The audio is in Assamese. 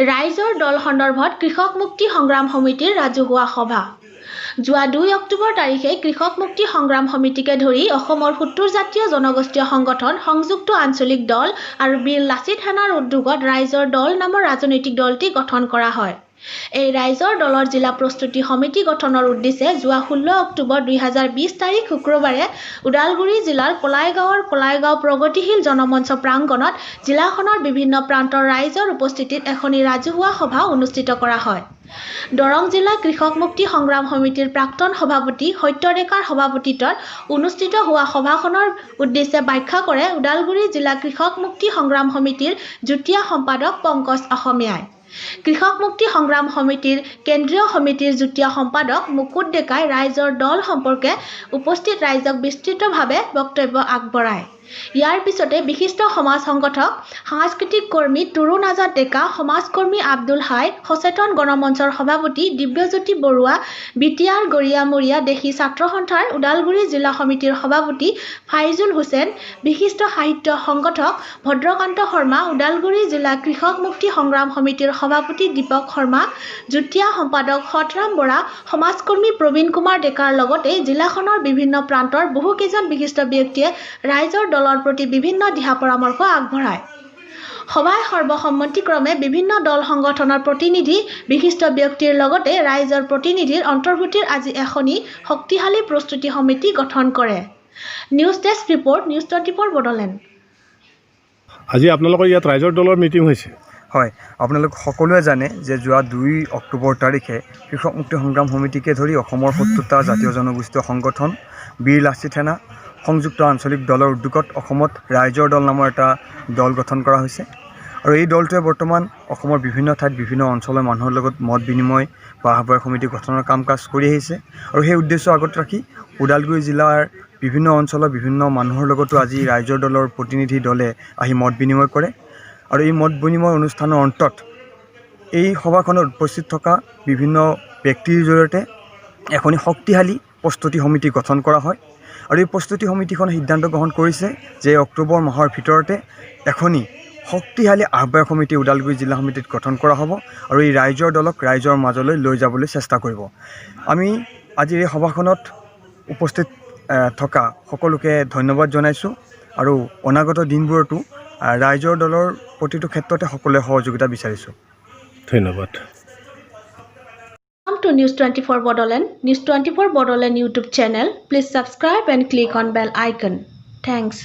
ৰাইজৰ দল সন্দৰ্ভত কৃষক মুক্তি সংগ্ৰাম সমিতিৰ ৰাজহুৱা সভা। যোৱা 2 অক্টোবৰ তাৰিখে কৃষক মুক্তি সংগ্ৰাম সমিতিকে ধৰি অসমৰ 70 জাতীয় জনগোষ্ঠীয় সংগঠন, সংযুক্ত আঞ্চলিক দল আৰু বীৰ লাচিত সেনাৰ উদ্যোগত ৰাইজৰ দল নামৰ ৰাজনৈতিক দলটি গঠন কৰা হয়। এই ৰাইজৰ দলৰ জিলা প্ৰস্তুতি সমিতি গঠনৰ উদ্দেশ্যে যোৱা 16 অক্টোবৰ 2020 তাৰিখ শুক্ৰবাৰে ওদালগুৰি জিলাৰ কলাইগাঁও প্ৰগতিশীল জনমঞ্চ প্ৰাংগণত জিলাখনৰ বিভিন্ন প্ৰান্তৰ ৰাইজৰ উপস্থিতিত এখনি ৰাজহুৱা সভা অনুষ্ঠিত কৰা হয়। দৰং জিলা কৃষক মুক্তি সংগ্ৰাম সমিতিৰ প্ৰাক্তন সভাপতি সত্য ডেকাৰ সভাপতিত্বত অনুষ্ঠিত হোৱা সভাখনৰ উদ্দেশ্যে ব্যাখ্যা কৰে ওদালগুৰি জিলা কৃষক মুক্তি সংগ্ৰাম সমিতিৰ যুটীয়া সম্পাদক পংকজ অসমীয়াই। কৃষক মুক্তি সংগ্ৰাম সমিতিৰ কেন্দ্ৰীয় সমিতিৰ যুটীয়া সম্পাদক মুকুট ডেকাই ৰাইজৰ দল সম্পৰ্কে উপস্থিত ৰাইজক বিস্তৃতভাৱে বক্তব্য আগবঢ়ায়। ইয়াৰ পিছতে বিশিষ্ট সমাজ সংগঠক, সাংস্কৃতিক কৰ্মী তৰুণ আজাদ ডেকা, সমাজকৰ্মী আব্দুল হাই, সচেতন গণমঞ্চৰ সভাপতি দিব্যজ্যোতি বৰুৱা, বিটিআৰ গৰিয়ামৰীয়া দেশী ছাত্ৰ সন্থাৰ ওদালগুৰি জিলা সমিতিৰ সভাপতি ফাইজুল হুছেইন, বিশিষ্ট সাহিত্য সংগঠক ভদ্ৰকান্ত শৰ্মা, ওদালগুৰি জিলা কৃষক মুক্তি সংগ্ৰাম সমিতিৰ সভাপতি দীপক শৰ্মা, যুটীয়া সম্পাদক সতৰাম বৰা, সমাজকৰ্মী প্ৰবীণ কুমাৰ ডেকাৰ লগতে জিলাখনৰ বিভিন্ন প্ৰান্তৰ বহুকেইজন বিশিষ্ট ব্যক্তিয়ে ৰাইজৰ দলৰ প্ৰতি বিভিন্ন দিহা পৰামৰ্শ আগবঢ়ায়। সভাই সৰ্বসন্মতিক্ৰমে বিভিন্ন দল সংগঠনৰ প্ৰতিনিধি, বিশিষ্ট ব্যক্তিৰ লগতে ৰাইজৰ প্ৰতিনিধিৰ অন্তৰ্ভুক্তিৰ আজি এখনি শক্তিশালী প্ৰস্তুতি সমিতি গঠন কৰে। News desk report, news 24 Bodoland. আজি আপোনালোকৰ ইয়াত ৰাইজৰ দলৰ মিটিং হৈছে। হয়, আপোনালোক সকলোৱে জানে যে যোৱা 2 অক্টোবৰ তাৰিখে কৃষক মুক্তি সংগ্ৰাম সমিতিকে ধৰি অসমৰ 70টা জাতীয় জনগোষ্ঠীয় সংগঠন, বীৰ লাচিত সেনা, সংযুক্ত আঞ্চলিক দলৰ উদ্যোগত অসমত ৰাইজৰ দল নামৰ এটা দল গঠন কৰা হৈছে। আৰু এই দলটোৱে বৰ্তমান অসমৰ বিভিন্ন ঠাইত বিভিন্ন অঞ্চলৰ মানুহৰ লগত মত বিনিময় বা আহ্বায়ক সমিতি গঠনৰ কাম কাজ কৰি আহিছে। আৰু সেই উদ্দেশ্য আগত ৰাখি ওদালগুৰি জিলাৰ বিভিন্ন অঞ্চলৰ বিভিন্ন মানুহৰ লগতো আজি ৰাইজৰ দলৰ প্ৰতিনিধি দলে আহি মত বিনিময় কৰে। আৰু এই মত বিনিময় অনুষ্ঠানৰ অন্তত এই সভাখনত উপস্থিত থকা বিভিন্ন ব্যক্তিৰ জৰিয়তে এখনি শক্তিশালী প্ৰস্তুতি সমিতি গঠন কৰা হয়। আৰু এই প্ৰস্তুতি সমিতিখনে সিদ্ধান্ত গ্ৰহণ কৰিছে যে অক্টোবৰ মাহৰ ভিতৰতে এখনি শক্তিশালী আহ্বায়ক সমিতি ওদালগুৰি জিলা সমিতিত গঠন কৰা হ'ব আৰু এই ৰাইজৰ দলক ৰাইজৰ মাজলৈ লৈ যাবলৈ চেষ্টা কৰিব। আমি আজিৰ এই সভাখনত উপস্থিত থকা সকলোকে ধন্যবাদ জনাইছোঁ আৰু অনাগত দিনবোৰতো ৰাইজৰ দলৰ প্ৰতিটো ক্ষেত্ৰতে সকলোৱে সহযোগিতা বিচাৰিছোঁ। ধন্যবাদ। Welcome to News 24 Bodoland. News 24 Bodoland YouTube channel. Please subscribe and click on bell icon. Thanks.